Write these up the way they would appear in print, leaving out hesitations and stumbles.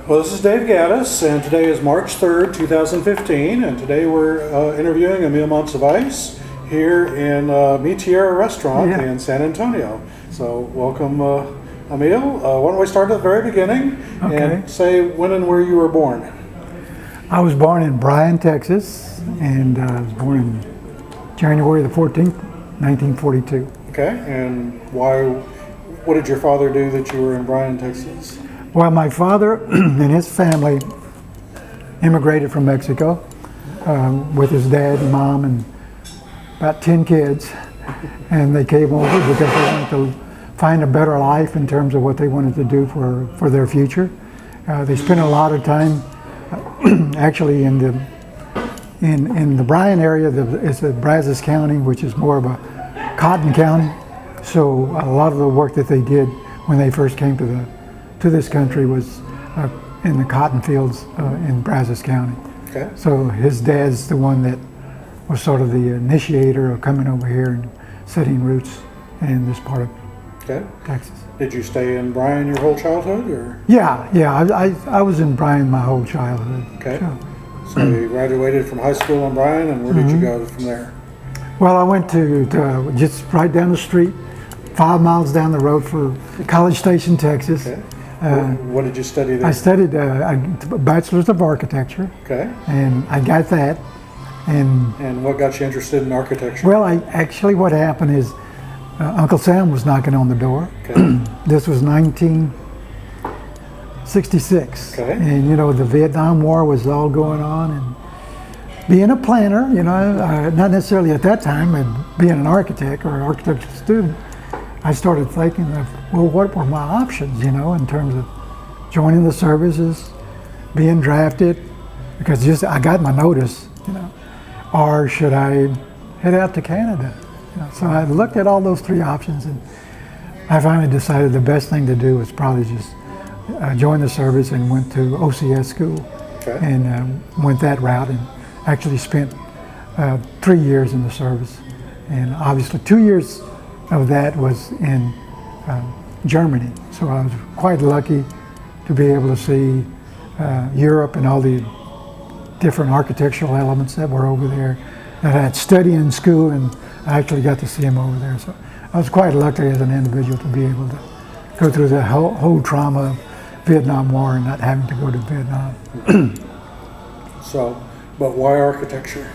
Well, this is Dave Gaddis, and today is March 3rd, 2015, and today we're interviewing Emil Montcivais here in Mi Tierra restaurant in San Antonio. So welcome, Emil. Why don't we start at the very beginning and say when and where you were born? I was born in Bryan, Texas, and I was born in January the 14th, 1942. Okay, and what did your father do that you were in Bryan, Texas? Well, my father and his family immigrated from Mexico with his dad and mom and about 10 kids, and they came over because they wanted to find a better life in terms of what they wanted to do for their future. They spent a lot of time actually in the Bryan area. It's the Brazos County, which is more of a cotton county. So a lot of the work that they did when they first came to this country was in the cotton fields in Brazos County. Okay. So his dad's the one that was sort of the initiator of coming over here and setting roots in this part of Texas. Did you stay in Bryan your whole childhood, or? Yeah. I was in Bryan my whole childhood. Okay. So you graduated from high school in Bryan, and where did you go from there? Well, I went to just right down the street, 5 miles down the road for College Station, Texas. Okay. What did you study there? I studied a Bachelor's of Architecture. Okay. And I got that. And what got you interested in architecture? Well, what happened is Uncle Sam was knocking on the door. Okay. This was 1966. Okay. And, the Vietnam War was all going on. And being a planner, not necessarily at that time, but being an architect or an architectural student, I started thinking of, well, what were my options, in terms of joining the services, being drafted, because I got my notice, or should I head out to Canada? So I looked at all those three options, and I finally decided the best thing to do was probably just join the service and went to OCS school. Okay. And went that route and actually spent 3 years in the service. And obviously 2 years of that was in Germany. So I was quite lucky to be able to see Europe and all the different architectural elements that were over there that I had studied in school, and I actually got to see them over there. So I was quite lucky as an individual to be able to go through the whole trauma of Vietnam War and not having to go to Vietnam. But why architecture?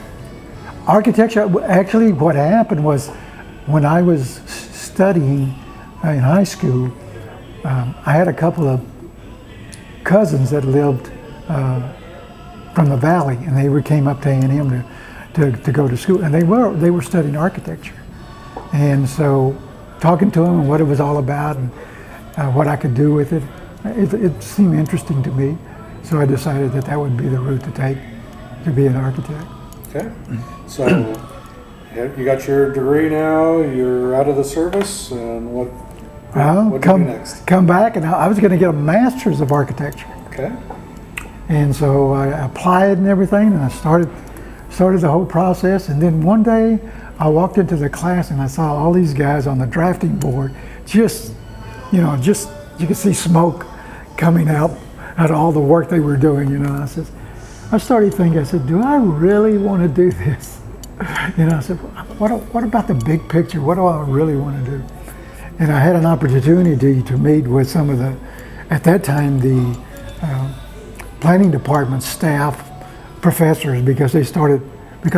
Architecture, actually what happened was, when I was studying in high school, I had a couple of cousins that lived from the valley, and they came up to A&M to go to school, and they were studying architecture. And so talking to them and what it was all about and what I could do with it, it seemed interesting to me. So I decided that would be the route to take to be an architect. Okay. So you got your degree now, you're out of the service, and what do you do next? Come back, and I was going to get a master's of architecture. Okay. And so I applied and everything, and I started the whole process. And then one day I walked into the class and I saw all these guys on the drafting board, just you could see smoke coming out of all the work they were doing, I started thinking, I said, do I really want to do this? I said, what about the big picture? What do I really want to do? And I had an opportunity to meet with some of at that time, the planning department staff professors, because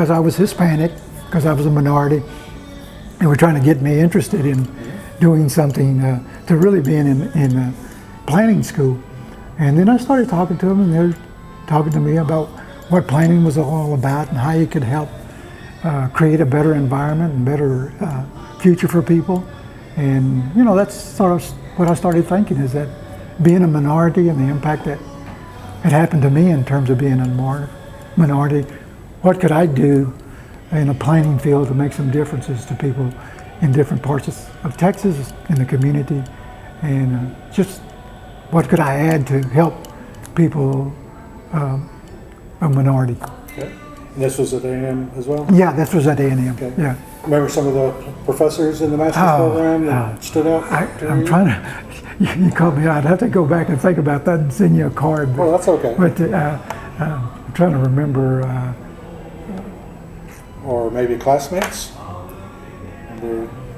I was Hispanic, because I was a minority, and were trying to get me interested in doing something to really being in planning school. And then I started talking to them, and they were talking to me about what planning was all about and how you could help create a better environment and better future for people. And that's sort of what I started thinking, is that being a minority and the impact that it happened to me in terms of being a minority, what could I do in a planning field to make some differences to people in different parts of Texas, in the community, and just what could I add to help people, a minority. Okay. And this was at A&M as well? Yeah, this was at A&M. Okay. Yeah. remember some of the professors in the master's program that stood out? I'm trying to. You caught me. I'd have to go back and think about that and send you a card. Well, that's okay. But I'm trying to remember. Or maybe classmates?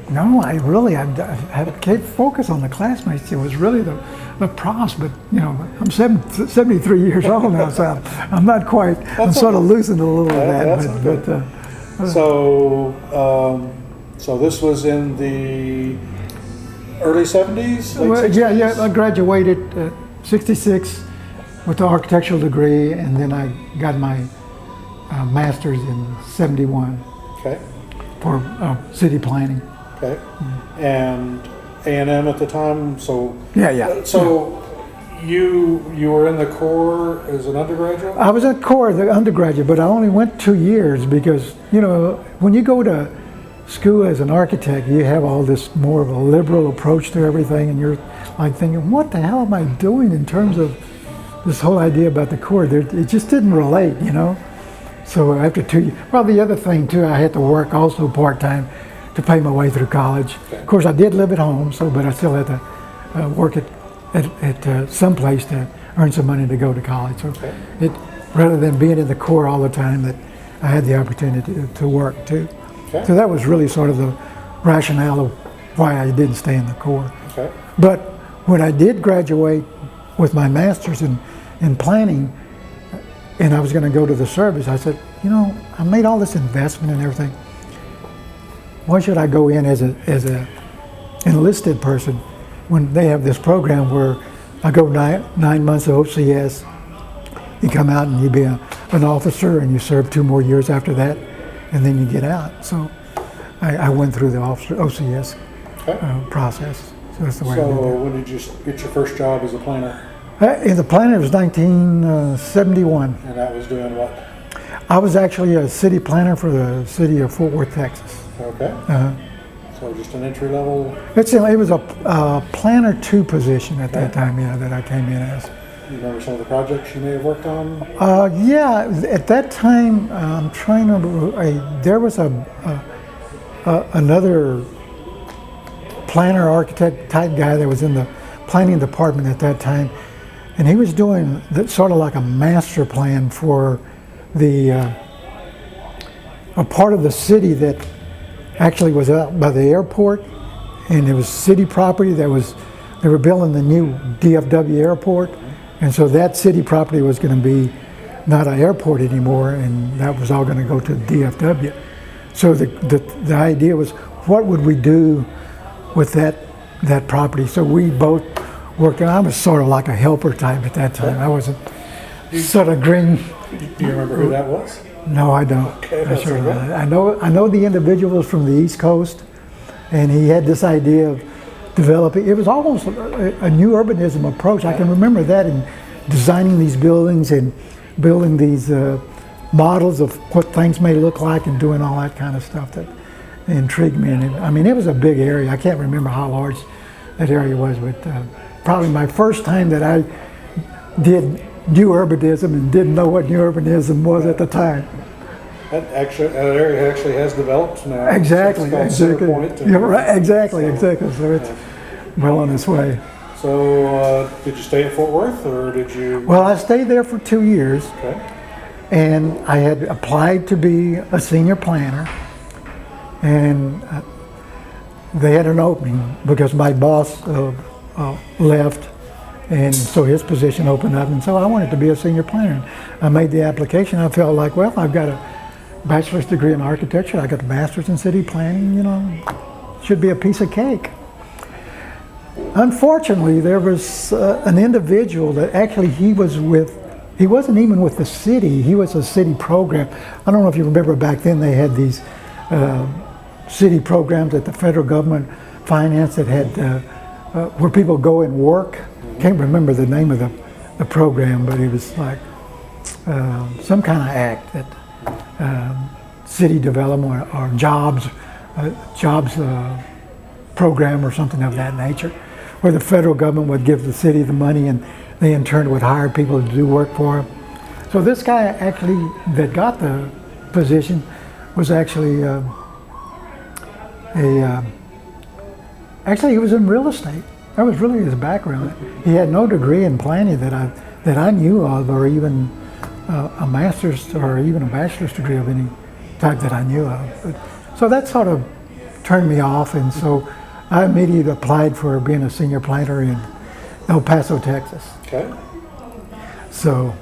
No, I can't focus on the classmates. It was really the profs. But you know, I'm 73 years old now, so I'm not quite. I'm sort of losing a little of that. So this was in the early 70s? Late Well, 60s? yeah. I graduated '66 with the architectural degree, and then I got my master's in '71 Okay. for city planning. Okay. And A&M at the time, so... Yeah. So you were in the Corps as an undergraduate? I was at Corps, the undergraduate, but I only went 2 years because, you know, when you go to school as an architect, you have all this more of a liberal approach to everything, and you're like thinking, what the hell am I doing in terms of this whole idea about the Corps? It just didn't relate, you know? So after 2 years, well, the other thing too, I had to work also part-time to pay my way through college. Okay. Of course, I did live at home, but I still had to work at some place to earn some money to go to college. So rather than being in the Corps all the time, that I had the opportunity to work too. Okay. So that was really sort of the rationale of why I didn't stay in the Corps. Okay. But when I did graduate with my master's in planning, and I was going to go to the service, I said, you know, I made all this investment and everything. Why should I go in as a enlisted person when they have this program where I go 9 months of OCS, you come out and you be an officer and you serve 2 more years after that, and then you get out. So I went through the OCS process. So that's the way I did it. So when did you get your first job as a planner? In the planner, it was 1971. And that was doing what? I was actually a city planner for the city of Fort Worth, Texas. Okay. So just an entry level? It was a planner 2 position at that time, yeah, that I came in as. You remember some of the projects you may have worked on? Yeah, at that time, I'm trying to remember, there was another planner architect type guy that was in the planning department at that time, and he was doing sort of like a master plan for a part of the city that actually was out by the airport, and it was city property they were building the new DFW airport, and so that city property was going to be not an airport anymore, and that was all going to go to DFW. So the idea was, what would we do with that property? So we both worked, and I was sort of like a helper type at that time. I wasn't sort of green. Do you remember who that was? No, I don't. Okay, that's okay. I know the individual was from the East Coast, and he had this idea of developing. It was almost a new urbanism approach. I can remember that in designing these buildings and building these models of what things may look like and doing all that kind of stuff that intrigued me. And I mean, it was a big area. I can't remember how large that area was, but probably my first time that I did new urbanism and didn't know what new urbanism was at the time. That area actually has developed now. Exactly. You're right. Exactly. So it's well on its way. So did you stay at Fort Worth, or did you? Well, I stayed there for 2 years. Okay. And I had applied to be a senior planner, and they had an opening because my boss left, and so his position opened up, and so I wanted to be a senior planner. I made the application. I felt like, well, I've got a bachelor's degree in architecture, I got a master's in city planning, you know, should be a piece of cake. Unfortunately, there was an individual that actually he wasn't even with the city, he was a city program. I don't know if you remember back then they had these city programs that the federal government financed that had where people go and work. Can't remember the name of the program, but it was like some kind of act that city development or jobs program or something of that nature, where the federal government would give the city the money and they in turn would hire people to do work for them. So this guy actually that got the position was actually actually he was in real estate. That was really his background. He had no degree in planning that I knew of, or even a master's or even a bachelor's degree of any type that I knew of. So that sort of turned me off, and so I immediately applied for being a senior planner in El Paso, Texas. Okay. So.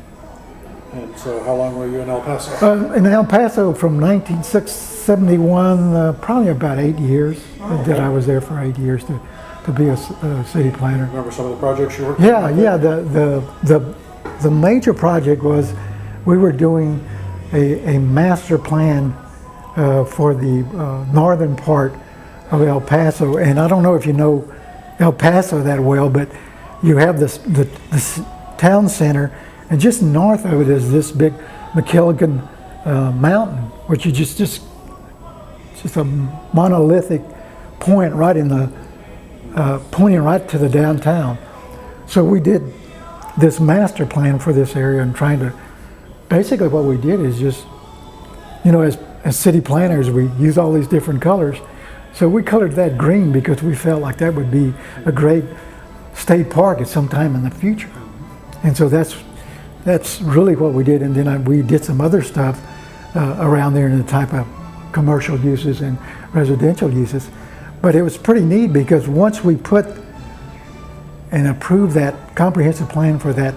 And so how long were you in El Paso? In El Paso from 1971, probably about 8 years. That I was there for 8 years to be a city planner. Remember some of the projects you worked on? Yeah. The major project was we were doing a master plan for the northern part of El Paso, and I don't know if you know El Paso that well, but you have this town center, and just north of it is this big McKilligan mountain, which is just a monolithic point right in the pointing right to the downtown. So we did this master plan for this area, and trying to basically what we did is just, as city planners, we use all these different colors. So we colored that green because we felt like that would be a great state park at some time in the future. And so that's really what we did. And then we did some other stuff around there in the type of commercial uses and residential uses. But it was pretty neat because once we put and approved that comprehensive plan for that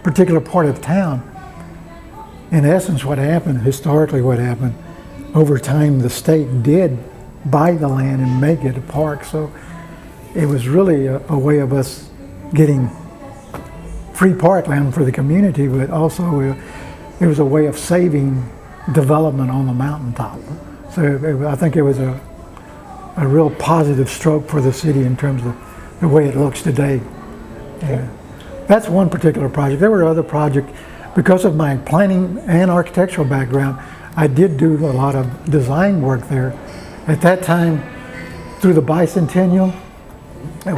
particular part of town, in essence what happened, historically what happened, over time the state did buy the land and make it a park. So it was really a way of us getting free parkland for the community, but also it was a way of saving development on the mountaintop. So I think it was a real positive stroke for the city in terms of the way it looks today. And that's one particular project. There were other projects. Because of my planning and architectural background, I did do a lot of design work there. At that time, through the bicentennial,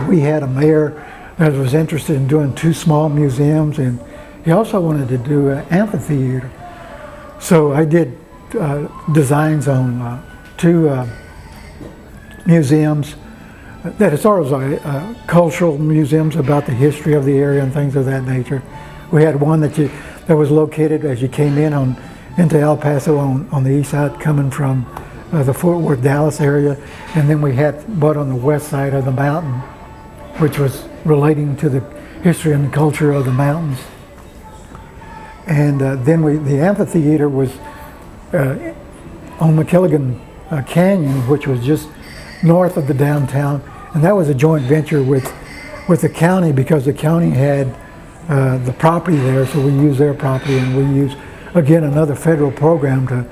we had a mayor that was interested in doing 2 small museums, and he also wanted to do an amphitheater. So I did designs on 2 museums that are sort of cultural museums about the history of the area and things of that nature. We had one that was located as you came in into El Paso on the east side, coming from the Fort Worth, Dallas area, and then we had one on the west side of the mountain, which was relating to the history and the culture of the mountains. And then the amphitheater was on McKilligan Canyon, which was just north of the downtown, and that was a joint venture with the county, because the county had the property there, so we used their property, and we used, again, another federal program to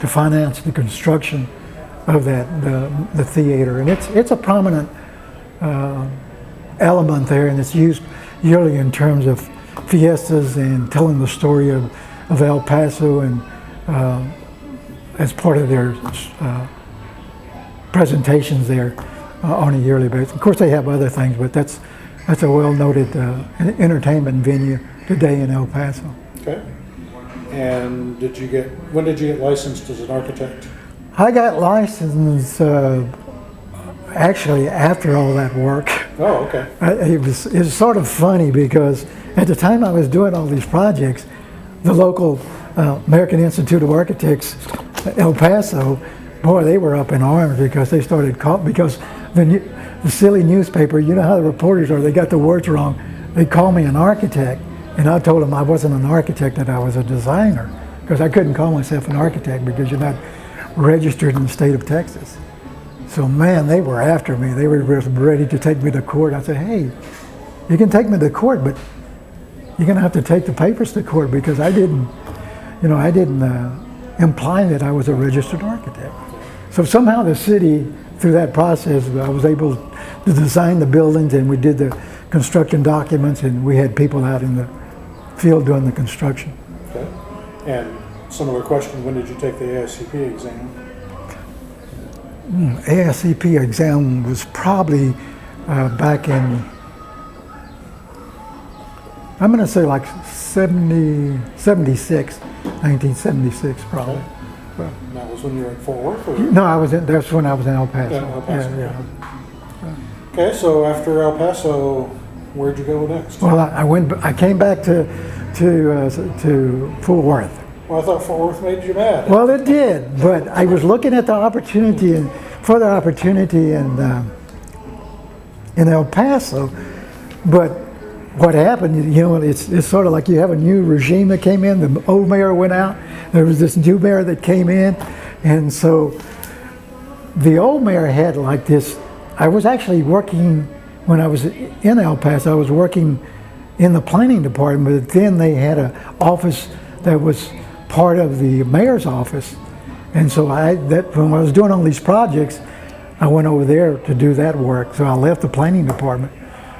finance the construction of the theater. And it's a prominent element there, and it's used yearly in terms of fiestas and telling the story of El Paso, and as part of their presentations there on a yearly basis. Of course, they have other things, but that's a well-noted entertainment venue today in El Paso. Okay. And when did you get licensed as an architect? I got licensed actually after all that work. Oh, okay. It was sort of funny because at the time I was doing all these projects, the local American Institute of Architects, El Paso, boy, they were up in arms because they started because the silly newspaper, you know how the reporters are, they got the words wrong. They called me an architect, and I told them I wasn't an architect, that I was a designer, because I couldn't call myself an architect because you're not registered in the state of Texas. So man, they were after me. They were ready to take me to court. I said, hey, you can take me to court, but you're gonna have to take the papers to court, because I didn't imply that I was a registered architect. So somehow the city, through that process, I was able to design the buildings, and we did the construction documents, and we had people out in the field doing the construction. Okay. And similar question, when did you take the ASCP exam? ASCP exam was probably back in, I'm going to say like 1976 probably. Okay. And that was when you were in Fort Worth? Or? No, that's when I was in El Paso. Yeah, El Paso. Yeah. Okay, so after El Paso, where'd you go next? Well, I came back to Fort Worth. Well, I thought Fort Worth made you mad. Well, it did, but I was looking at the opportunity and further opportunity in El Paso. But what happened, it's sort of like you have a new regime that came in. The old mayor went out. There was this new mayor that came in, and so the old mayor had like this. I was actually working when I was in El Paso. I was working in the planning department, but then they had an office that was part of the mayor's office, and so when I was doing all these projects, I went over there to do that work. So I left the planning department.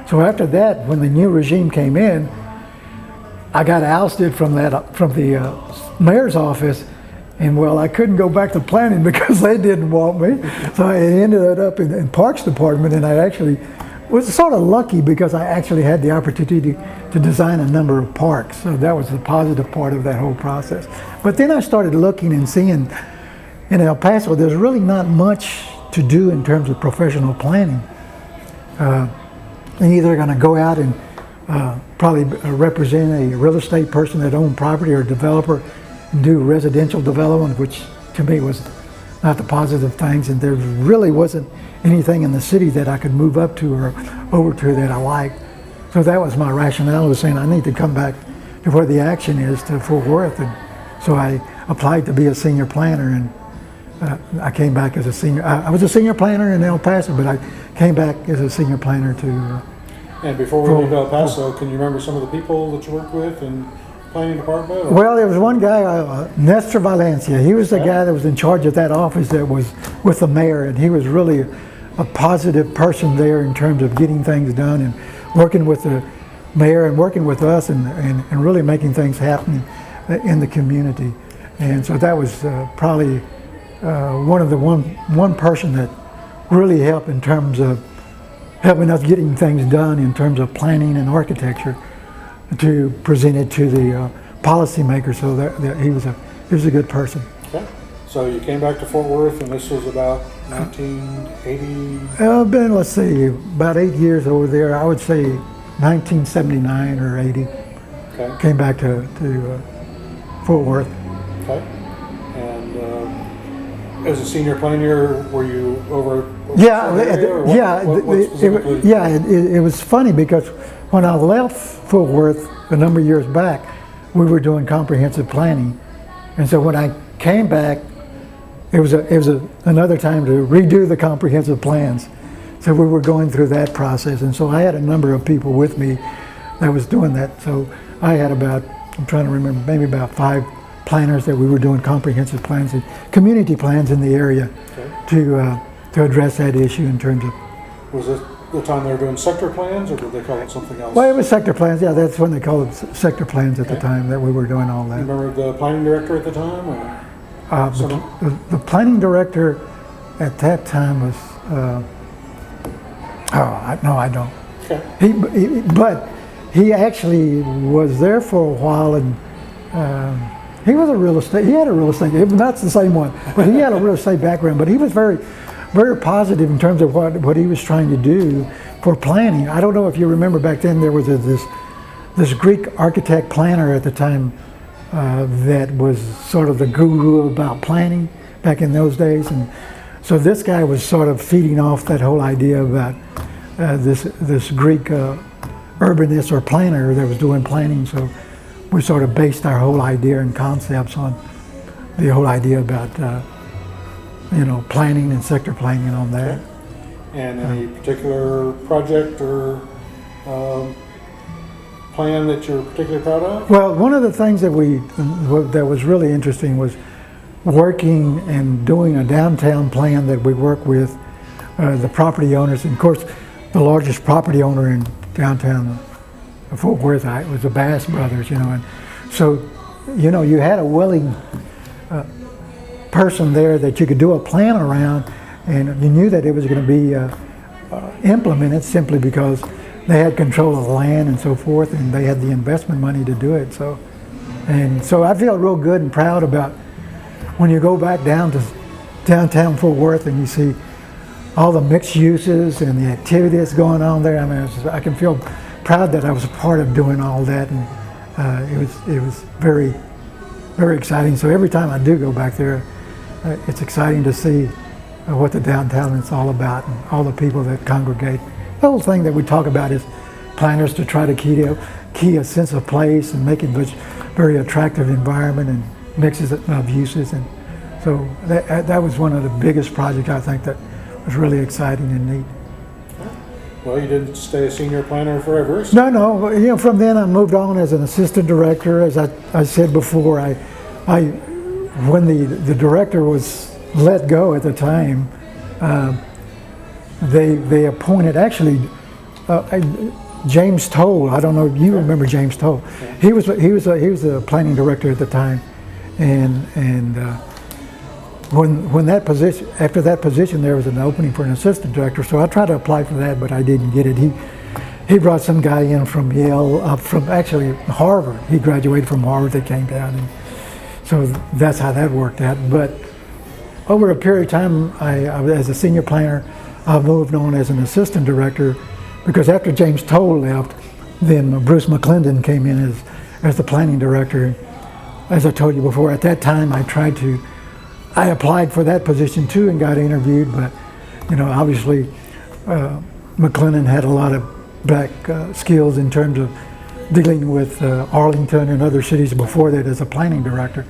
So after that, when the new regime came in, I got ousted from the mayor's office, and well, I couldn't go back to planning because they didn't want me. So I ended up in Parks Department, and I actually was sort of lucky because I actually had the opportunity to design a number of parks. So that was the positive part of that whole process. But then I started looking and seeing in El Paso, there's really not much to do in terms of professional planning. You're either going to go out and probably represent a real estate person that owned property or a developer and do residential development, which to me was not the positive things, and there really wasn't anything in the city that I could move up to or over to that I liked. So that was my rationale, was saying I need to come back to where the action is, to Fort Worth. And so I applied to be a senior planner, and I came back as a senior. I was a senior planner in El Paso, but I came back as a senior planner to. And before we leave El Paso, can you remember some of the people that you worked with in planning department? Or? Well, there was one guy, Nestor Valencia. He was the guy that was in charge of that office that was with the mayor, and he was really a positive person there in terms of getting things done and working with the mayor and working with us and really making things happen in the community. And so that was probably one person that really helped in terms of helping us getting things done in terms of planning and architecture to present it to the policymakers. So that he was a good person. Okay. So you came back to Fort Worth, and this was about 1980? I've been, let's see, about 8 years over there. I would say 1979 or 80. Okay. Came back to Fort Worth. Okay. And as a senior planner, were you over? Yeah, it was funny because when I left Fort Worth a number of years back, we were doing comprehensive planning, and so when I came back, it was another time to redo the comprehensive plans. So we were going through that process, and so I had a number of people with me that was doing that. So I had I'm trying to remember, maybe about 5 planners that we were doing comprehensive plans and community plans in the area. Okay. To address that issue in terms of. Was it the time they were doing sector plans, or did they call it something else? Well, it was sector plans. Yeah, that's when they called it sector plans at the time that we were doing all that. You remember the planning director at the time, or? The planning director at that time was. No, I don't. Okay. But he actually was there for a while, and he was a real estate. He had a real estate. Not the same one, but he had a real estate background. But he was very, very positive in terms of what he was trying to do for planning. I don't know if you remember back then there was this Greek architect planner at the time that was sort of the guru about planning back in those days, and so this guy was sort of feeding off that whole idea about this Greek urbanist or planner that was doing planning. So we sort of based our whole idea and concepts on the whole idea about planning and sector planning on that. Okay. And any particular project or plan that you're particularly proud of? Well, one of the things that was really interesting was working and doing a downtown plan that we work with the property owners. And of course, the largest property owner in downtown Fort Worth was the Bass Brothers, and so you had a willing person there that you could do a plan around, and you knew that it was going to be implemented simply because they had control of the land and so forth, and they had the investment money to do it. So I feel real good and proud about when you go back down to downtown Fort Worth and you see all the mixed uses and the activity that's going on there, I mean, I can feel proud that I was a part of doing all that, and it was very, very exciting. So every time I do go back there, it's exciting to see what the downtown is all about and all the people that congregate. The whole thing that we talk about is planners to try to key a sense of place and make it a very attractive environment and mixes of uses. And so that was one of the biggest projects I think that was really exciting and neat. Well, you didn't stay a senior planner forever. So. No. You know, from then I moved on as an assistant director. As I said before, when the director was let go at the time, they appointed actually James Toll. I don't know if you remember James Toll. He was a planning director at the time, and when that position, after that position, there was an opening for an assistant director. So I tried to apply for that, but I didn't get it. He brought some guy in from Yale, from actually Harvard. He graduated from Harvard. They came down, and so that's how that worked out. But over a period of time, as a senior planner, I moved on as an assistant director, because after James Toll left, then Bruce McClendon came in as the planning director. As I told you before, at that time I applied for that position too and got interviewed, but you know, obviously McClendon had a lot of back skills in terms of dealing with Arlington and other cities before that as a planning director.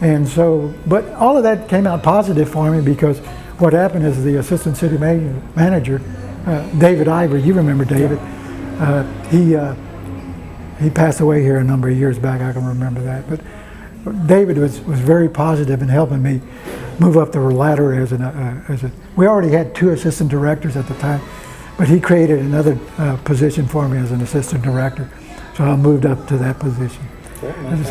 And so, but all of that came out positive for me, because what happened is the assistant city manager, David Ivory, you remember David, he passed away here a number of years back, I can remember that. But David was very positive in helping me move up the ladder we already had 2 assistant directors at the time, but he created another position for me as an assistant director. So I moved up to that position. Okay. As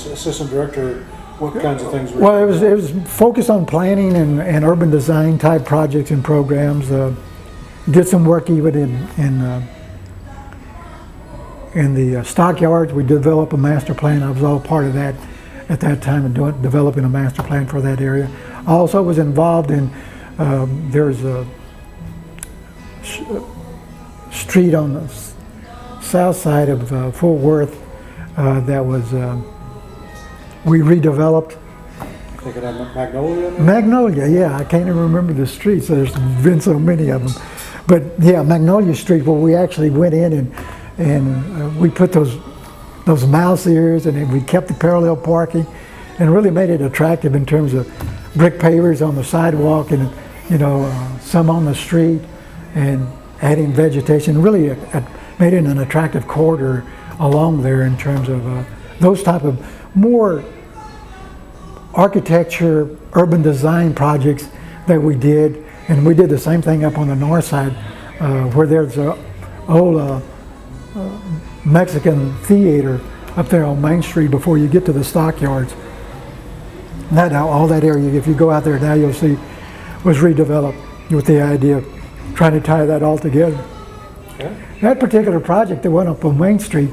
assistant director, what kinds of things were you Well, it was focused on planning and urban design type projects and programs. Did some work even in the stockyards. We developed a master plan. I was all part of that at that time, and developing a master plan for that area. I also was involved in, there's a street on the south side of Fort Worth that was, we redeveloped. thinking of Magnolia? Maybe? Magnolia, yeah, I can't even remember the streets. There's been so many of them. But yeah, Magnolia Street, where we actually went in and we put those mouse ears, and we kept the parallel parking and really made it attractive in terms of brick pavers on the sidewalk and, you know, some on the street, and adding vegetation. Really made it an attractive corridor along there in terms of those type of more architecture, urban design projects that we did. And we did the same thing up on the north side, where there's a old Mexican theater up there on Main Street before you get to the stockyards. All that area, if you go out there now, you'll see, was redeveloped with the idea of trying to tie that all together. Okay. That particular project that went up on Main Street,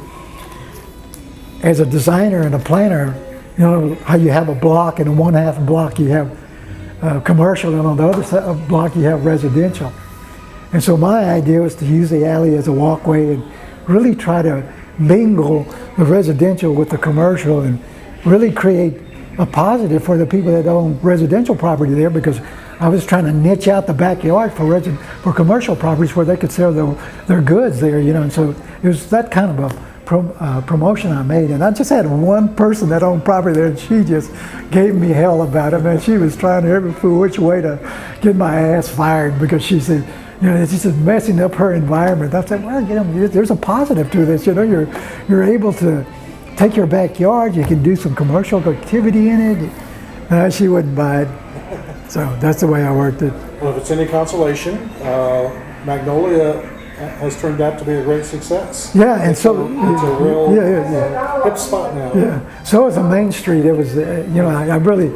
as a designer and a planner, you know how you have a block, and in one half block you have commercial, and on the other side of the block you have residential. And so my idea was to use the alley as a walkway and really try to mingle the residential with the commercial and really create a positive for the people that own residential property there, because I was trying to niche out the backyard for commercial properties where they could sell their goods there, you know. And so it was that kind of a promotion I made. And I just had one person that owned property there, and she just gave me hell about it, man. She was trying every which way to get my ass fired, because she said, you know, it's just messing up her environment. I said, well, you know, there's a positive to this. You know, you're able to take your backyard, you can do some commercial activity in it. She wouldn't buy it. So that's the way I worked it. Well, if it's any consolation, Magnolia has turned out to be a great success. Yeah, and so it's a real hip spot now. Yeah, so as a Main Street, it was, you know, I really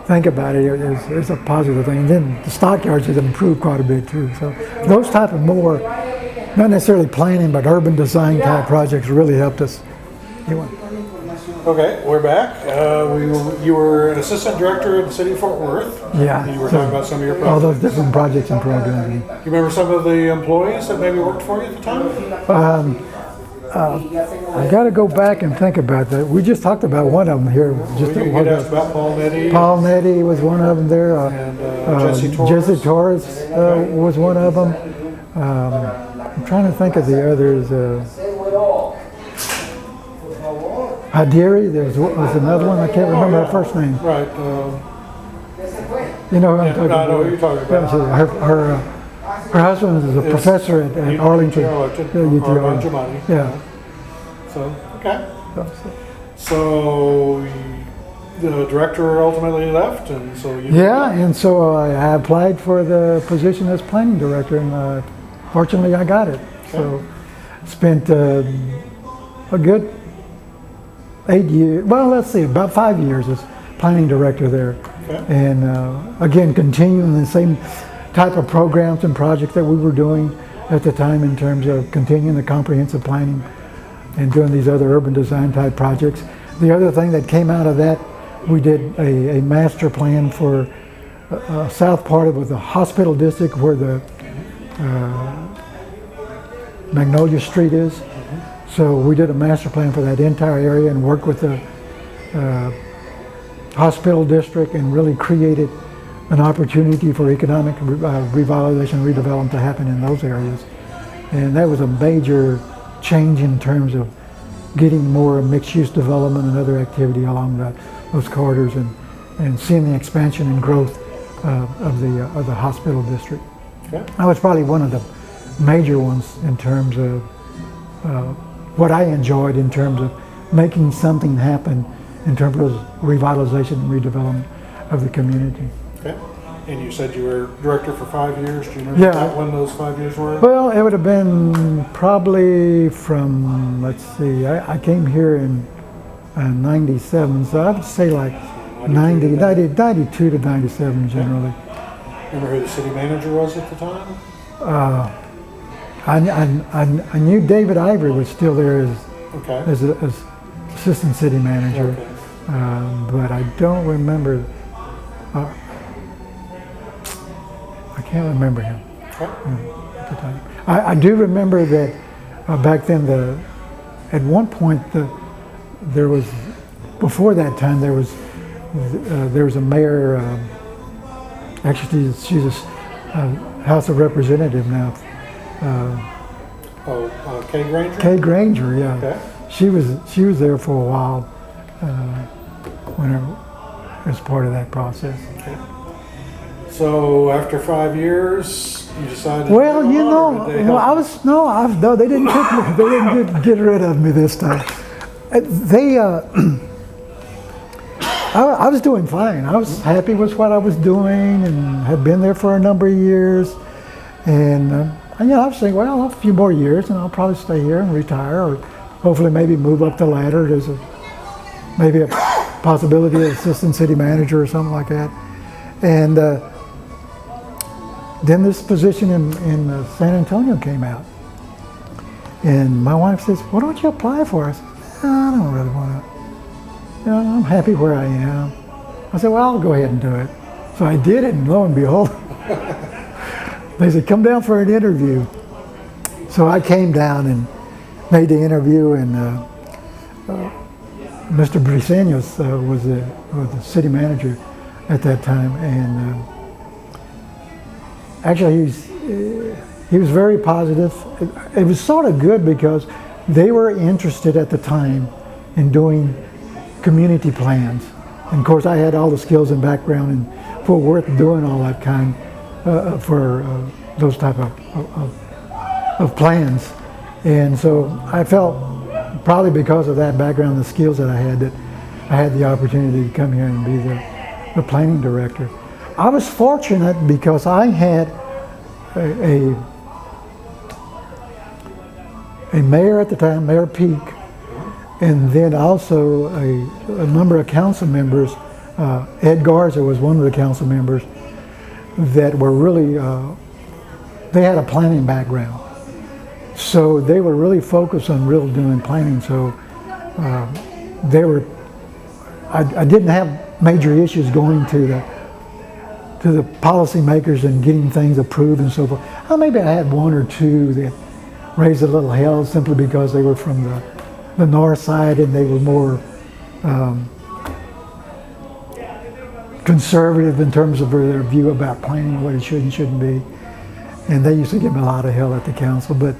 think about it, it's a positive thing. And then the stockyards has improved quite a bit too. So those type of more, not necessarily planning, but urban design type projects really helped us. Okay, Okay, we're back. You were an assistant director at the city of Fort Worth. Yeah. And you were talking about some of your All projects. those different projects and programs. You remember some of the employees that maybe worked for you at the time? I got to go back and think about that. We just talked about one of them here. Just You get asked about Paul Nettie. Paul Nettie was one of them there. And Jesse Torres. Jesse Torres was one of them. I'm trying to think of the others. Hadiri, there was another one. I can't remember her first name. Right. You know who I'm talking I know about. who you're talking about. Her husband is a professor at Arlington. Jumani. Yeah. So, okay. So the director ultimately left, and so you. Yeah, and so I applied for the position as planning director, and fortunately I got it. Okay. So spent a good 8 years, well, let's see, about 5 years as planning director there. Okay. And again, continuing the same type of programs and projects that we were doing at the time in terms of continuing the comprehensive planning and doing these other urban design type projects. The other thing that came out of that, we did a master plan for south part of the hospital district where the Magnolia Street is. So we did a master plan for that entire area and worked with the hospital district and really created an opportunity for economic revitalization, redevelopment to happen in those areas. And that was a major change in terms of getting more mixed-use development and other activity along those corridors and seeing the expansion and growth of the hospital district. Okay. That was probably one of the major ones in terms of what I enjoyed in terms of making something happen in terms of revitalization and redevelopment of the community. Okay. And you said you were director for 5 years. Do you remember when those 5 years were? Well, it would have been probably from, let's see, I came here in 97, so I would say like 92 to 97 generally. Remember who the city manager was at the time? I knew David Ivory was still there as assistant city manager, but I don't remember. I can't remember him at the time. I do remember that back then, at one point, there was, before that time, there was a mayor. Actually, she's a House of Representative now. Kay Granger? Kay Granger, yeah. Okay. She was there for a while as part of that process. Okay. So after 5 years, you decided. Well, you know, they didn't kick me. They didn't get rid of me this time. I was doing fine. I was happy with what I was doing and had been there for a number of years. And I was thinking, well, a few more years and I'll probably stay here and retire, or hopefully maybe move up the ladder. There's maybe a possibility of assistant city manager or something like that. And then this position in San Antonio came out. And my wife says, why don't you apply for it? I said, I don't really want to. I'm happy where I am. I said, well, I'll go ahead and do it. So I did it, and lo and behold, they said, come down for an interview. So I came down and made the interview, and Mr. Briseños was the city manager at that time, and actually he was very positive. It was sort of good because they were interested at the time in doing community plans. And of course I had all the skills and background in Fort Worth doing all that kind for those type of plans. And so I felt probably because of that background and the skills that I had the opportunity to come here and be the planning director. I was fortunate because I had a mayor at the time, Mayor Peak, and then also a number of council members. Ed Garza was one of the council members that were really, they had a planning background. So they were really focused on doing planning. So they were I didn't have major issues going to the policymakers and getting things approved and so forth. Maybe I had one or two that raised a little hell simply because they were from the north side and they were more conservative in terms of their view about planning, what it should and shouldn't be. And they used to give me a lot of hell at the council. But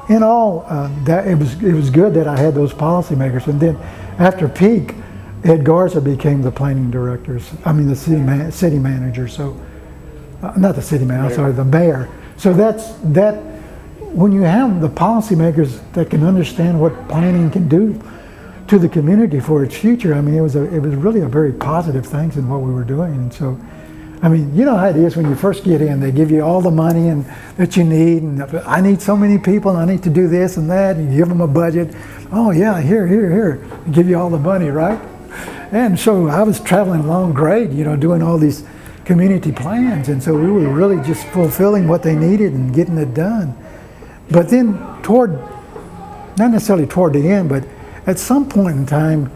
in all, that it was good that I had those policymakers. And then after peak, Ed Garza became the planning director. The city manager. So not the city manager. I'm sorry, the mayor. So that when you have the policymakers that can understand what planning can do to the community for its future, it was really a very positive thing in what we were doing. And so, you know how it is when you first get in. They give you all the money and that you need, and I need so many people, and I need to do this and that. And you give them a budget. Oh yeah, here. They give you all the money, right? And so I was traveling along grade, doing all these community plans, and so we were really just fulfilling what they needed and getting it done. But then not necessarily toward the end, but at some point in time,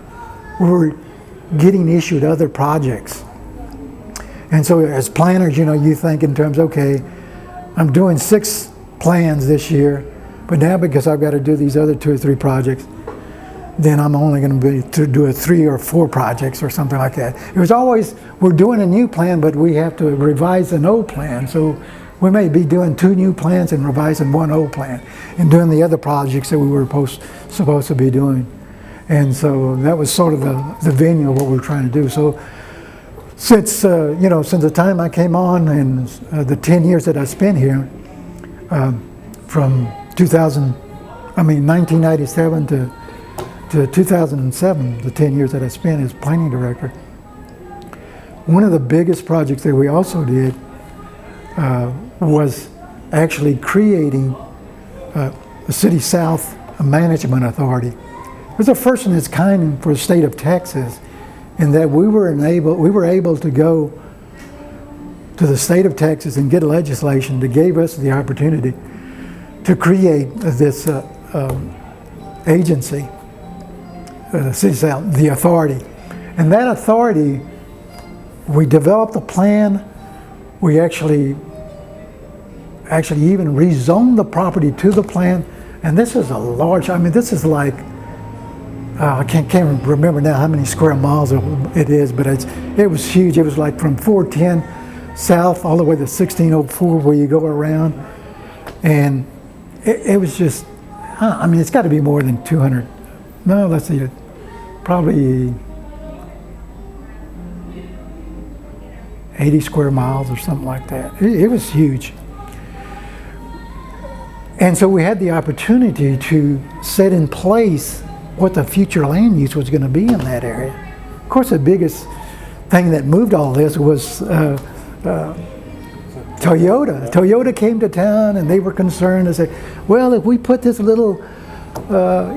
we were getting issued other projects. And so as planners, you think in terms, okay, I'm doing 6 plans this year, but now because I've got to do these other 2 or 3 projects, then I'm only going to do 3 or 4 projects or something like that. It was always, we're doing a new plan, but we have to revise an old plan. So we may be doing 2 new plans and revising 1 old plan and doing the other projects that we were supposed to be doing. And so that was sort of the venue of what we were trying to do. So since the time I came on and the 10 years that I spent here, from 1997 to 2007, the 10 years that I spent as planning director, one of the biggest projects that we also did was actually creating a City South Management Authority. It was the first in its kind for the state of Texas, in that we were able to go to the state of Texas and get legislation that gave us the opportunity to create this agency, City South, the authority. And that authority, we developed a plan. We actually even rezoned the property to the plan. And this is a large, this is like, I can't remember now how many square miles it is, but it was huge. It was like from 410 south all the way to 1604 where you go around. And it was just, it's got to be more than 200. No, let's see, probably 80 square miles or something like that. It was huge. And so we had the opportunity to set in place what the future land use was going to be in that area. Of course, the biggest thing that moved all this was Toyota. Toyota came to town and they were concerned and said, well, if we put this little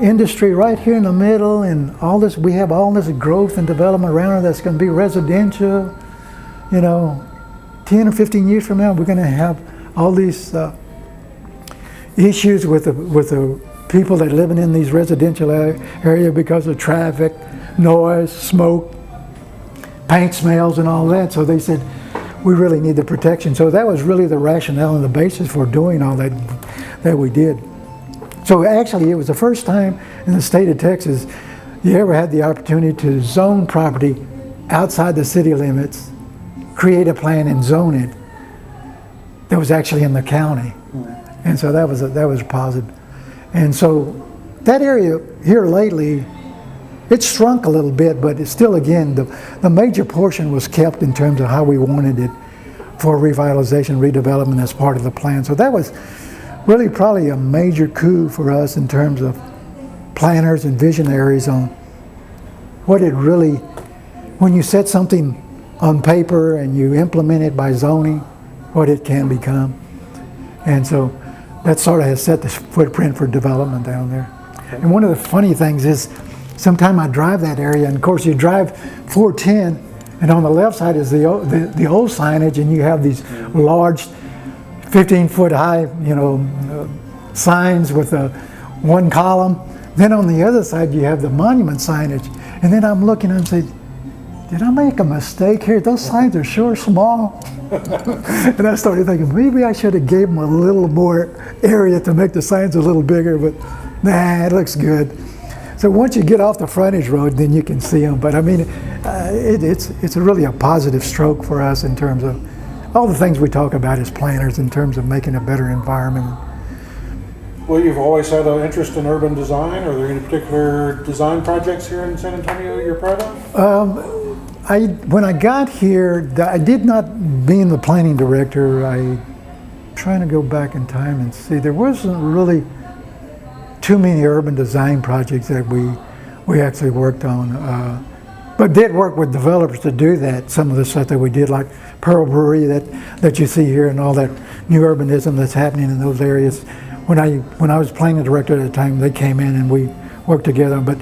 industry right here in the middle and all this, we have all this growth and development around it that's going to be residential, 10 or 15 years from now, we're going to have all these issues with the people that are living in these residential area because of traffic, noise, smoke, paint smells and all that. So they said, we really need the protection. So that was really the rationale and the basis for doing all that we did. So actually it was the first time in the state of Texas you ever had the opportunity to zone property outside the city limits, create a plan and zone it that was actually in the county. And so that was positive. And so that area here lately, it's shrunk a little bit, but it's still, again, the major portion was kept in terms of how we wanted it for revitalization, redevelopment as part of the plan. So that was really probably a major coup for us in terms of planners and visionaries on what it really, when you set something on paper and you implement it by zoning, what it can become. And so that sort of has set the footprint for development down there. Okay. And one of the funny things is, sometimes I drive that area, and of course you drive 410, and on the left side is the old signage, and you have these large 15-foot high, signs with one column. Then on the other side you have the monument signage, And then I'm looking and say, did I make a mistake here? Those signs are sure small. And I started thinking, maybe I should have gave them a little more area to make the signs a little bigger, but nah, it looks good. So once you get off the frontage road, then you can see them. But I mean, it's really a positive stroke for us in terms of all the things we talk about as planners in terms of making a better environment. Well, you've always had an interest in urban design. Are there any particular design projects here in San Antonio you're proud of? When I got here, I did not, being the planning director, trying to go back in time and see, there wasn't really too many urban design projects that we actually worked on. But did work with developers to do that, some of the stuff that we did, like Pearl Brewery that you see here and all that new urbanism that's happening in those areas. When I was planning director at the time, they came in and we worked together, but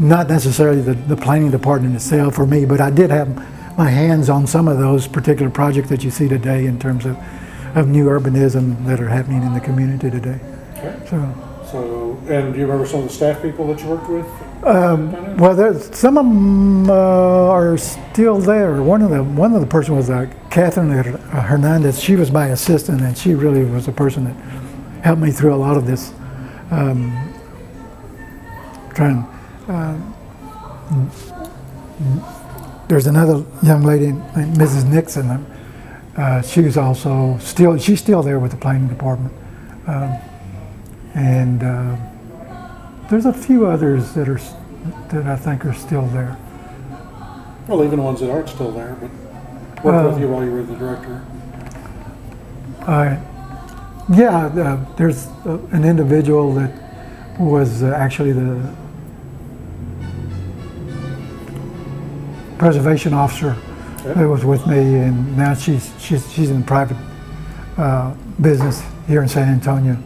not necessarily the planning department itself for me, but I did have my hands on some of those particular projects that you see today in terms of new urbanism that are happening in the community today. Okay. So, and do you remember some of the staff people that you worked with? Well, some of them are still there. One of the person was Catherine Hernandez. She was my assistant, and she really was the person that helped me through a lot of this. There's another young lady named Mrs. Nixon. She's still there with the planning department. And there's a few others that I think are still there. Well, even the ones that aren't still there, but worked with you while you were the director. There's an individual that was actually the preservation officer that was with me, and now she's in private business here in San Antonio.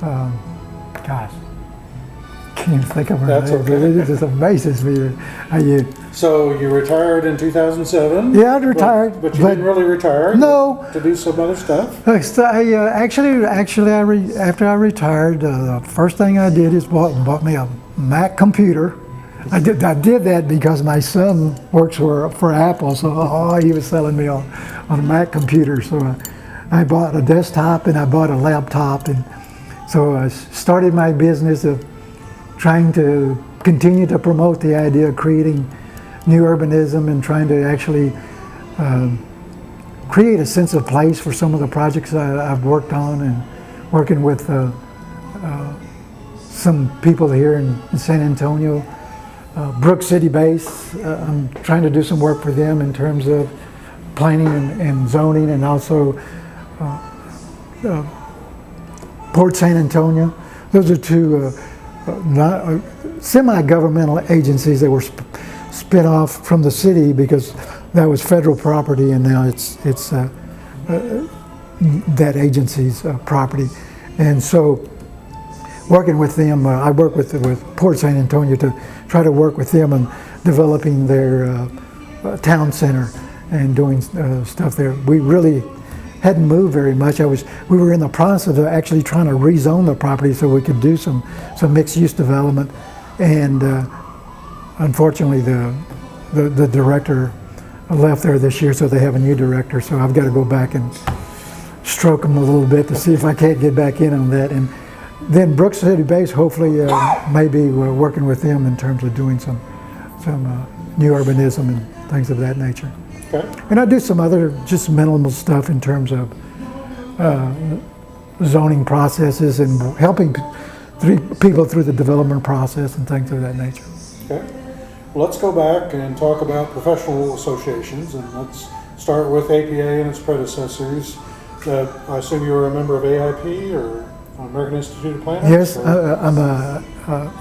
Gosh, can't even think of her That's name. okay. It just amazes me how you. So you retired in 2007. Yeah, I retired, but you didn't really retire. No, to do some other stuff. After I retired, the first thing I did is bought me a Mac computer. I did that because my son works for Apple, so he was selling me on a Mac computer. So I bought a desktop and I bought a laptop, and so I started my business of trying to continue to promote the idea of creating new urbanism and trying to actually create a sense of place for some of the projects I've worked on, and working with some people here in San Antonio. Brook City Base, I'm trying to do some work for them in terms of planning and zoning, and also Port San Antonio. Those are two semi-governmental agencies that were spin off from the city because that was federal property, and now it's that agency's property. And so working with them, I work with Port San Antonio to try to work with them on developing their town center and doing stuff there. We really hadn't moved very much. We were in the process of actually trying to rezone the property so we could do some mixed-use development, and unfortunately the director left there this year, so they have a new director. So I've got to go back and stroke them a little bit to see if I can't get back in on that. And then Brook City Base, hopefully, maybe we're working with them in terms of doing some new urbanism and things of that nature. Okay. And I do some other just minimal stuff in terms of zoning processes and helping people through the development process and things of that nature. Okay. Well, let's go back and talk about professional associations, and let's start with APA and its predecessors. I assume you were a member of AIP or American Institute of Planners? Yes, I'm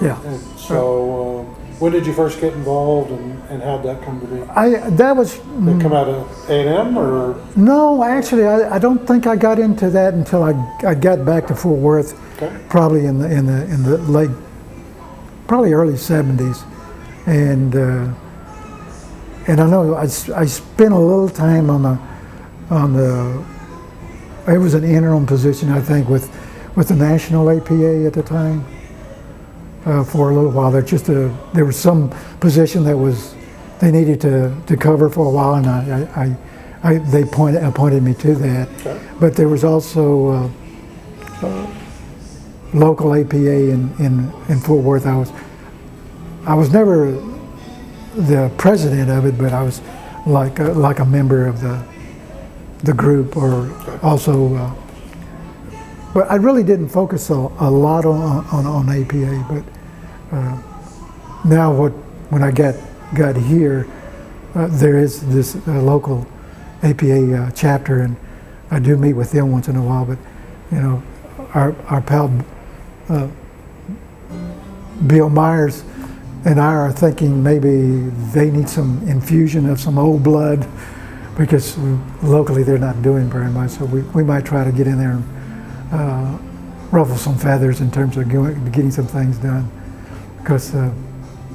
yeah. And so, when did you first get involved, and how did that come to be? That was. Did it come out of A&M or? No, actually, I don't think I got into that until I got back to Fort Worth, Okay. probably in the late, probably early '70s, and I know I spent a little time on the. It was an interim position, I think, with the National APA at the time, for a little while. There was some position that they needed to cover for a while, and they appointed me to that. Okay. But there was also local APA in Fort Worth. I was never the president of it, but I was like a member of the group, or also. But I really didn't focus a lot on APA. But now when I got here, there is this local APA chapter, and I do meet with them once in a while. But our pal Bill Myers and I are thinking maybe they need some infusion of some old blood, because locally they're not doing very much. So we might try to get in there and ruffle some feathers in terms of getting some things done. Because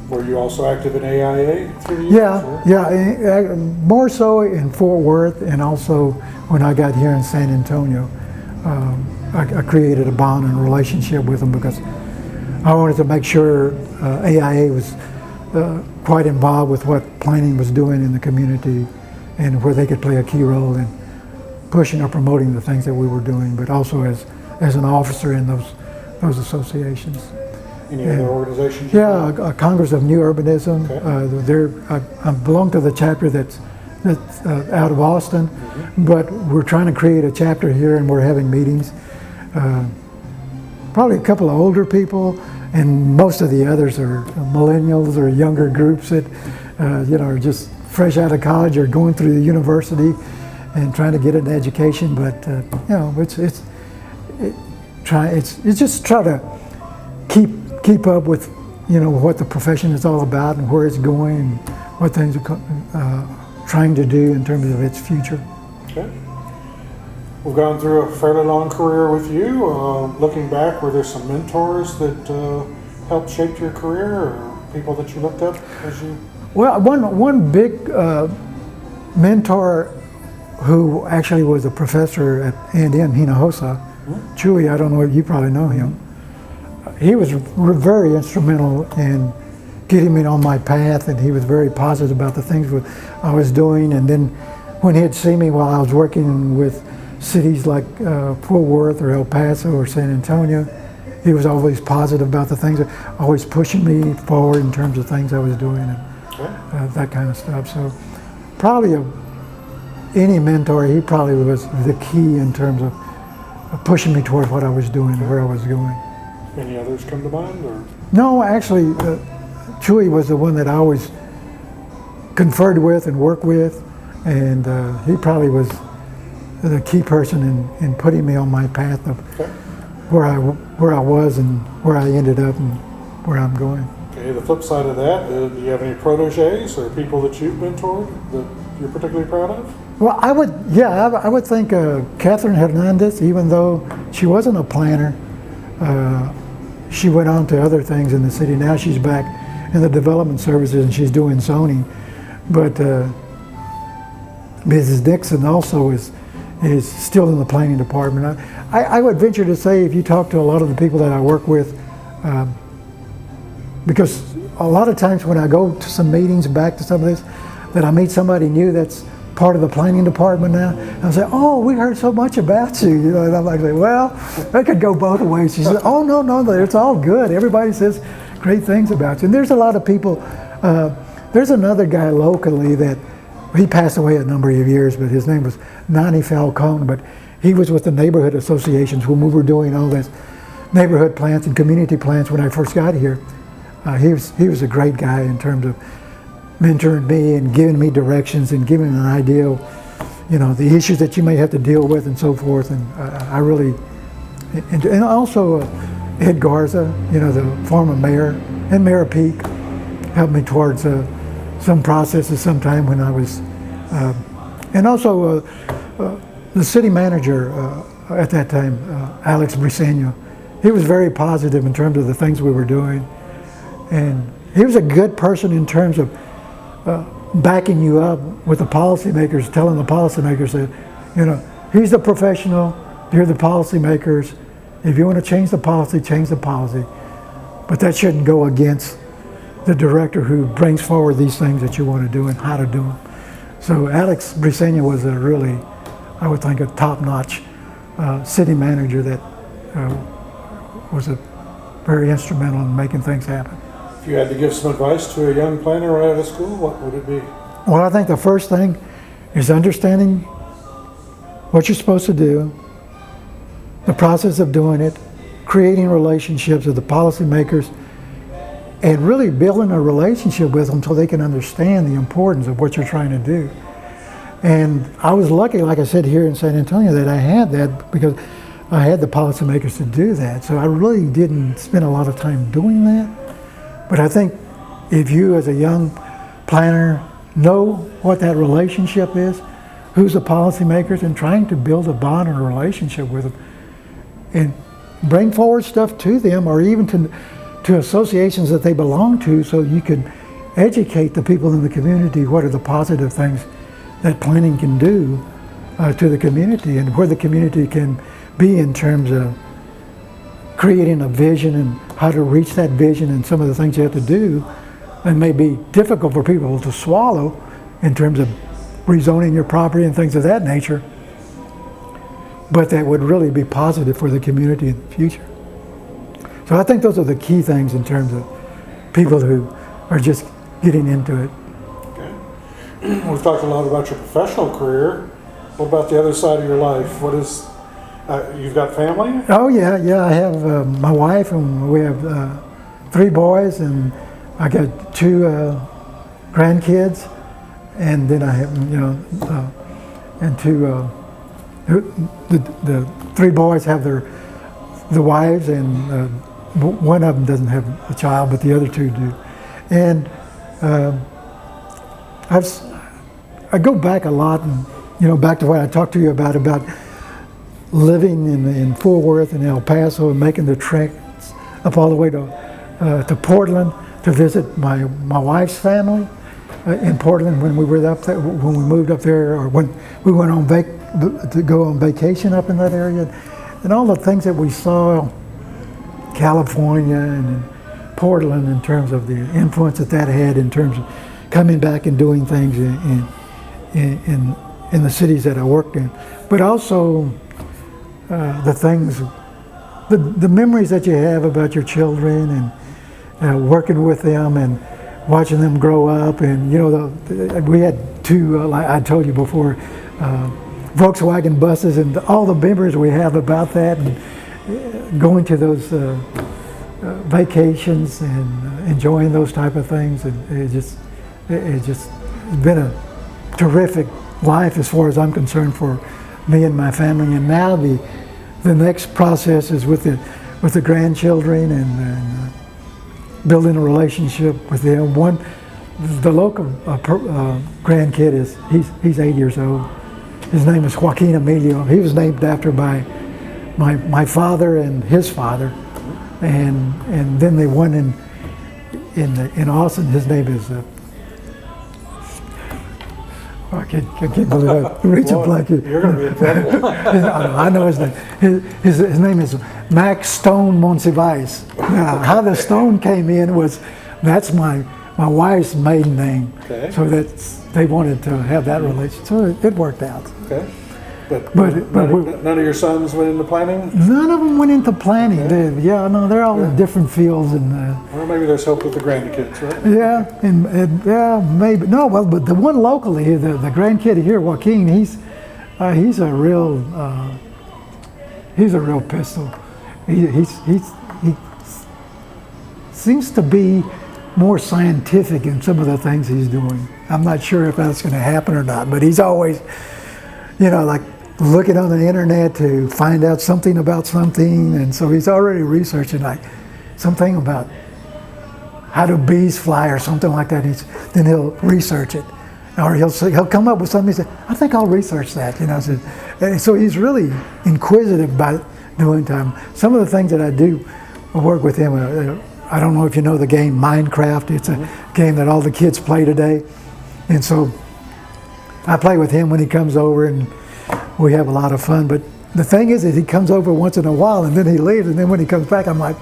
were you also active in AIA through the years? Yeah, more so in Fort Worth, and also when I got here in San Antonio, I created a bond and relationship with them, because I wanted to make sure AIA was quite involved with what planning was doing in the community, and where they could play a key role in pushing or promoting the things that we were doing, but also as an officer in those associations. Any other organizations? Yeah, Congress of New Urbanism. Okay. I belong to the chapter that's out of Austin, but we're trying to create a chapter here, and we're having meetings. Probably a couple of older people, and most of the others are millennials or younger groups that are just fresh out of college or going through the university and trying to get an education. But it's just try to keep up with what the profession is all about and where it's going and what things are trying to do in terms of its future. Okay. We've gone through a fairly long career with you. Looking back, were there some mentors that helped shape your career, or people that you looked up as you? Well, one big mentor who actually was a professor at A&M Hinojosa, Chewy, I don't know, you probably know him. He was very instrumental in getting me on my path, and he was very positive about the things I was doing. And then when he'd see me while I was working with cities like Fort Worth or El Paso or San Antonio, he was always positive about the things, always pushing me forward in terms of things I was doing, and that kind of stuff. So probably any mentor, he probably was the key in terms of pushing me towards what I was doing and where I was going. Any others come to mind, or? No, actually, Chewy was the one that I always conferred with and worked with, and he probably was the key person in putting me on my path of where I was and where I ended up and where I'm going. Okay, the flip side of that, do you have any proteges or people that you've mentored that you're particularly proud of? Well, I would think Catherine Hernandez, even though she wasn't a planner, she went on to other things in the city. Now she's back in the development services and she's doing zoning. But Mrs. Dixon also is still in the planning department. I would venture to say, if you talk to a lot of the people that I work with, because a lot of times when I go to some meetings, back to some of this, that I meet somebody new that's part of the planning department now, and I say, "Oh, we heard so much about you." And I'm like, "Well, that could go both ways." She says, "Oh, no, it's all good. Everybody says great things about you." And there's a lot of people. There's another guy locally that he passed away a number of years, but his name was Nani Falcone. But he was with the neighborhood associations when we were doing all this neighborhood plans and community plans when I first got here. He was a great guy in terms of mentoring me and giving me directions and giving an idea of, the issues that you may have to deal with and so forth. And I really, and also Ed Garza, the former mayor, and Mayor Peak helped me towards some processes sometime when I was, and also the city manager at that time, Alex Briseño. He was very positive in terms of the things we were doing. And he was a good person in terms of backing you up with the policymakers, telling the policymakers that, he's the professional, you're the policymakers. If you want to change the policy, change the policy. but that shouldn't go against the director who brings forward these things that you want to do and how to do them. So Alex Briseño was a really, I would think, a top-notch city manager that was very instrumental in making things happen. If you had to give some advice to a young planner right out of school, what would it be? Well, I think the first thing is understanding what you're supposed to do, the process of doing it, creating relationships with the policymakers, and really building a relationship with them so they can understand the importance of what you're trying to do. And I was lucky, like I said, here in San Antonio, that I had that because I had the policymakers to do that. So I really didn't spend a lot of time doing that. But I think if you as a young planner know what that relationship is, who's the policymakers, and trying to build a bond and a relationship with them, and bring forward stuff to them, or even to associations that they belong to, so you can educate the people in the community what are the positive things that planning can do to the community, and where the community can be in terms of creating a vision and how to reach that vision, and some of the things you have to do. It may be difficult for people to swallow in terms of rezoning your property and things of that nature, but that would really be positive for the community in the future. So I think those are the key things in terms of people who are just getting into it. Okay. We've talked a lot about your professional career. What about the other side of your life? What is, you've got family? Oh yeah. I have my wife, and we have 3 boys, and I got 2 grandkids, and then I have, and 2, the 3 boys have the wives, and one of them doesn't have a child, but the other 2 do. And I go back a lot, and back to what I talked to you about living in Fort Worth and El Paso, and making the trek up all the way to Portland to visit my wife's family in Portland when we were up there, when we moved up there, or when we went on to go on vacation up in that area, and all the things that we saw, California and in Portland, in terms of the influence that had in terms of coming back and doing things in the cities that I worked in, but also the things, the memories that you have about your children, and working with them and watching them grow up. And we had 2, like I told you before, Volkswagen buses, and all the memories we have about that, and going to those vacations and enjoying those type of things. And it's just been a terrific life as far as I'm concerned for me and my family. And now the next process is with the grandchildren, and building a relationship with them. The local grandkid he's 8 years old. His name is Joaquin Emilio. He was named after my father and his father, and then they won in Austin. His name is I can't believe I reached a blank. You're going to be in trouble. I know his name. His name is Max Stone Montcivais. Now, how the Stone came in that's my wife's maiden name. Okay. So they wanted to have that relation. So it worked out. Okay. But none of your sons went into planning? None of them went into planning. Yeah. They're all in different fields. Or maybe there's hope with the grandkids, right? Yeah, and maybe. No, well, but the one locally, the grandkid here, Joaquin, he's a real pistol. He seems to be more scientific in some of the things he's doing. I'm not sure if that's going to happen or not, but he's always, like looking on the internet to find out something about something, and so he's already researching like something about how do bees fly or something like that. Then he'll research it, or he'll come up with something. He said, "I think I'll research that." So he's really inquisitive about doing time. Some of the things that I do work with him. I don't know if you know the game Minecraft. It's a game that all the kids play today, and so I play with him when he comes over, and we have a lot of fun. But the thing is that he comes over once in a while, and then he leaves, and then when he comes back, I'm like,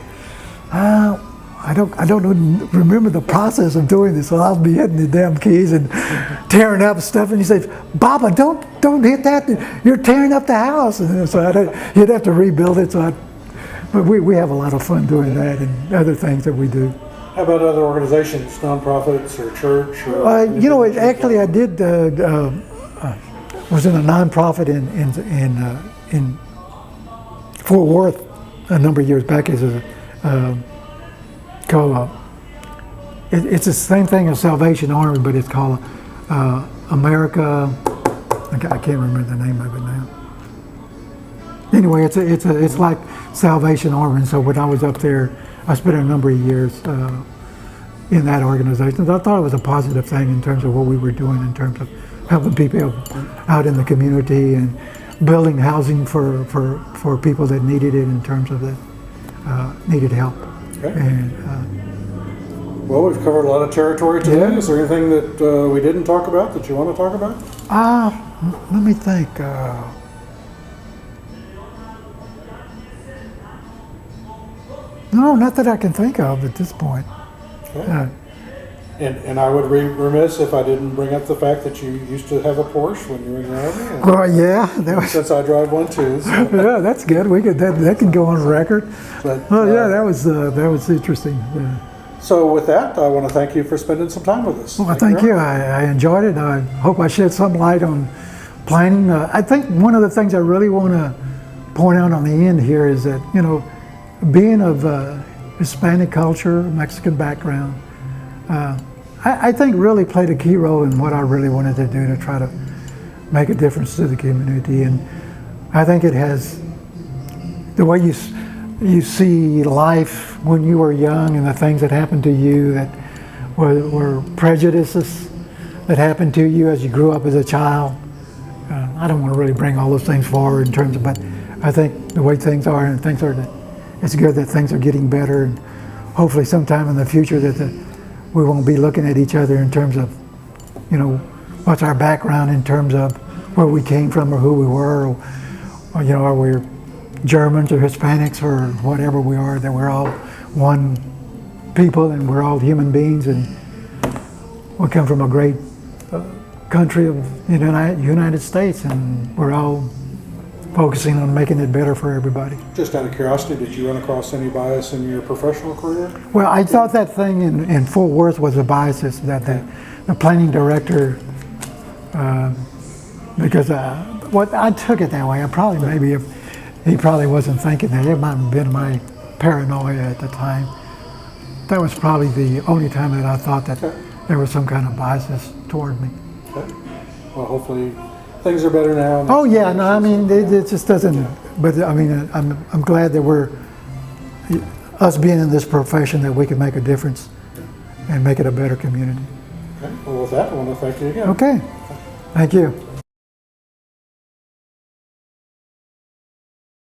I don't remember the process of doing this, so I'll be hitting the damn keys and tearing up stuff. And he says, "Baba, don't hit that. You're tearing up the house." And so he'd have to rebuild it. But we have a lot of fun doing that and other things that we do. How about other organizations, nonprofits or church? Or You know, actually, I did was in a nonprofit in Fort Worth a number of years back. It's the same thing as Salvation Army, but it's called America. I can't remember the name of it now. Anyway, it's like Salvation Army. And so when I was up there, I spent a number of years in that organization. I thought it was a positive thing in terms of what we were doing in terms of helping people out in the community and building housing for people that needed it in terms of that needed help. Okay. And, well, we've covered a lot of territory today. Yeah. Is there anything that we didn't talk about that you want to talk about? let me think. No, not that I can think of at this point. Okay. And I would be remiss if I didn't bring up the fact that you used to have a Porsche when you were in the Army. Well, yeah, that was, Since I drive one too. So. yeah, that's good. We could that can go on record. But, Oh yeah, that was interesting. Yeah. So with that, I want to thank you for spending some time with us. Well, thank you. I enjoyed it. I hope I shed some light on planning. I think one of the things I really want to point out on the end here is that, you know, being of Hispanic culture, Mexican background, I think really played a key role in what I really wanted to do to try to make a difference to the community. And I think it has, the way you see life when you were young and the things that happened to you that were prejudices that happened to you as you grew up as a child. I don't want to really bring all those things forward in terms of, but I think the way things are and things are that it's good that things are getting better, and hopefully sometime in the future that we won't be looking at each other in terms of, you know, what's our background in terms of where we came from or who we were, or you know, are we Germans or Hispanics or whatever we are, that we're all one people and we're all human beings, and we come from a great country of the United States, and we're all focusing on making it better for everybody. Just out of curiosity, did you run across any bias in your professional career? Well, I thought that thing in Fort Worth was a bias that the planning director, because what I took it that way. I probably maybe if he probably wasn't thinking that, it might have been my paranoia at the time. That was probably the only time that I thought that there was some kind of biases toward me. Okay. Well, hopefully things are better now. Oh yeah, no, I mean it just doesn't. But I mean, I'm glad that we're us being in this profession that we can make a difference and make it a better community. Okay. Well, with that, I want to thank you again. Okay, thank you.